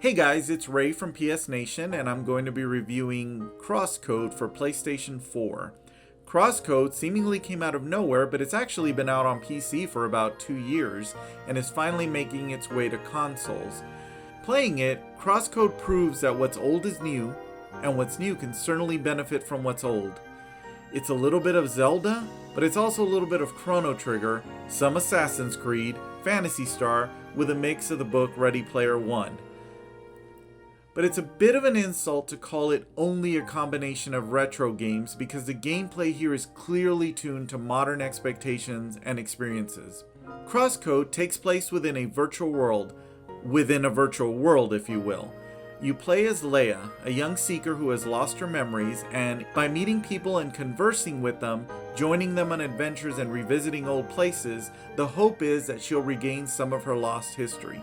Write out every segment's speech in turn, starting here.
Hey guys, it's Ray from PS Nation, and I'm going to be reviewing CrossCode for PlayStation 4. CrossCode seemingly came out of nowhere, but it's actually been out on PC for about 2 years, and is finally making its way to consoles. Playing it, CrossCode proves that what's old is new, and what's new can certainly benefit from what's old. It's a little bit of Zelda, but it's also a little bit of Chrono Trigger, some Assassin's Creed, Phantasy Star, with a mix of the book Ready Player One. But it's a bit of an insult to call it only a combination of retro games because the gameplay here is clearly tuned to modern expectations and experiences. CrossCode takes place within a virtual world, if you will. You play as Leia, a young seeker who has lost her memories, and by meeting people and conversing with them, joining them on adventures and revisiting old places, the hope is that she'll regain some of her lost history.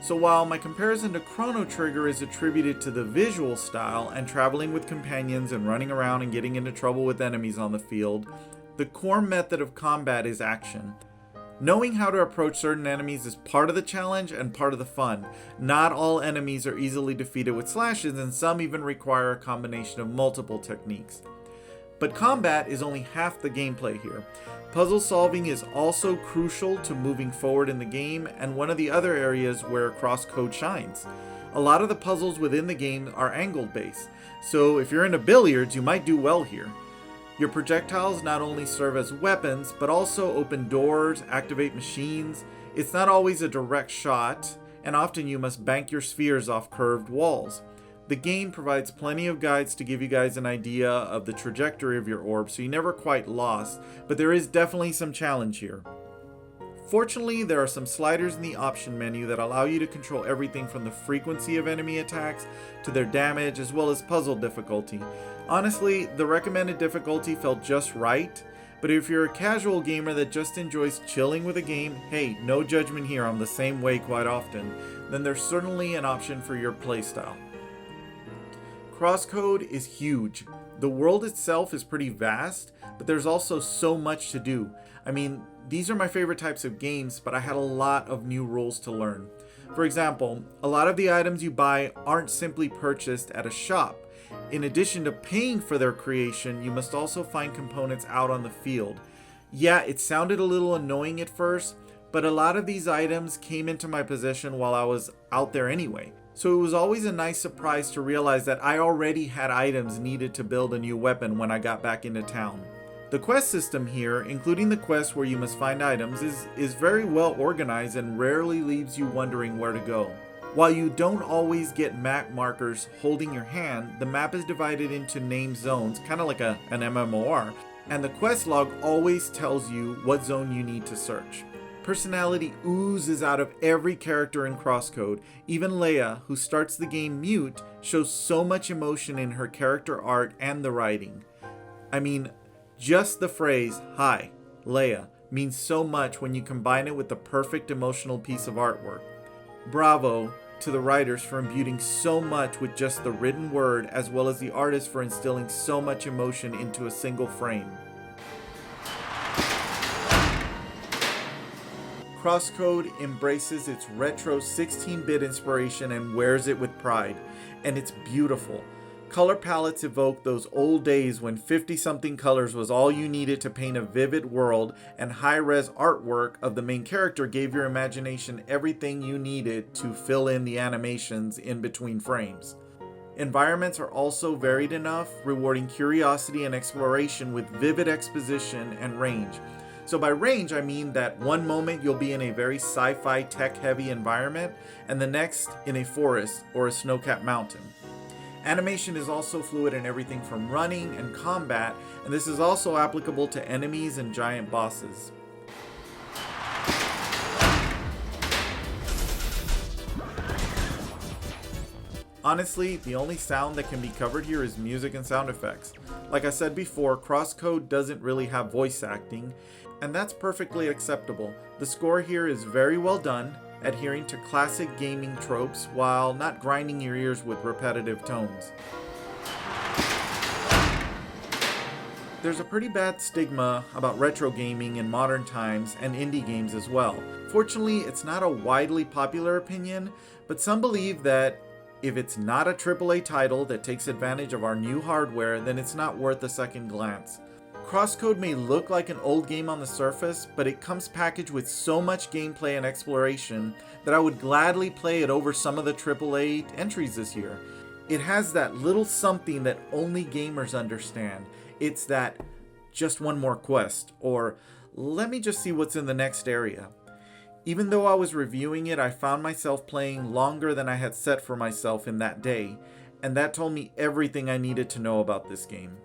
So while my comparison to Chrono Trigger is attributed to the visual style and traveling with companions and running around and getting into trouble with enemies on the field, the core method of combat is action. Knowing how to approach certain enemies is part of the challenge and part of the fun. Not all enemies are easily defeated with slashes, and some even require a combination of multiple techniques. But combat is only half the gameplay here. Puzzle solving is also crucial to moving forward in the game, and one of the other areas where CrossCode shines. A lot of the puzzles within the game are angled based, so if you're into billiards, you might do well here. Your projectiles not only serve as weapons, but also open doors, activate machines. It's not always a direct shot, and often you must bank your spheres off curved walls. The game provides plenty of guides to give you guys an idea of the trajectory of your orb, so you're never quite lost, but there is definitely some challenge here. Fortunately, there are some sliders in the option menu that allow you to control everything from the frequency of enemy attacks to their damage, as well as puzzle difficulty. Honestly, the recommended difficulty felt just right, but if you're a casual gamer that just enjoys chilling with a game, hey, no judgment here, I'm the same way quite often, then there's certainly an option for your playstyle. CrossCode is huge. The world itself is pretty vast, but there's also so much to do. I mean, these are my favorite types of games, but I had a lot of new rules to learn. For example, a lot of the items you buy aren't simply purchased at a shop. In addition to paying for their creation, you must also find components out on the field. Yeah, it sounded a little annoying at first, but a lot of these items came into my possession while I was out there anyway. So it was always a nice surprise to realize that I already had items needed to build a new weapon when I got back into town. The quest system here, including the quests where you must find items, is very well organized and rarely leaves you wondering where to go. While you don't always get map markers holding your hand, the map is divided into named zones, kind of like an MMOR, and the quest log always tells you what zone you need to search. Personality oozes out of every character in CrossCode. Even Leia, who starts the game mute, shows so much emotion in her character art and the writing. I mean, just the phrase, "Hi, Leia," means so much when you combine it with the perfect emotional piece of artwork. Bravo to the writers for imbuing so much with just the written word, as well as the artists for instilling so much emotion into a single frame. CrossCode embraces its retro 16-bit inspiration and wears it with pride, and it's beautiful. Color palettes evoke those old days when 50-something colors was all you needed to paint a vivid world, and high-res artwork of the main character gave your imagination everything you needed to fill in the animations in between frames. Environments are also varied enough, rewarding curiosity and exploration with vivid exposition and range. So by range, I mean that one moment you'll be in a very sci-fi tech-heavy environment, and the next in a forest or a snow-capped mountain. Animation is also fluid in everything from running and combat, and this is also applicable to enemies and giant bosses. Honestly, the only sound that can be covered here is music and sound effects. Like I said before, CrossCode doesn't really have voice acting, and that's perfectly acceptable. The score here is very well done, adhering to classic gaming tropes while not grinding your ears with repetitive tones. There's a pretty bad stigma about retro gaming in modern times and indie games as well. Fortunately, it's not a widely popular opinion, but some believe that if it's not a AAA title that takes advantage of our new hardware, then it's not worth a second glance. CrossCode may look like an old game on the surface, but it comes packaged with so much gameplay and exploration that I would gladly play it over some of the AAA entries this year. It has that little something that only gamers understand. It's that just one more quest, or let me just see what's in the next area. Even though I was reviewing it, I found myself playing longer than I had set for myself in that day, and that told me everything I needed to know about this game.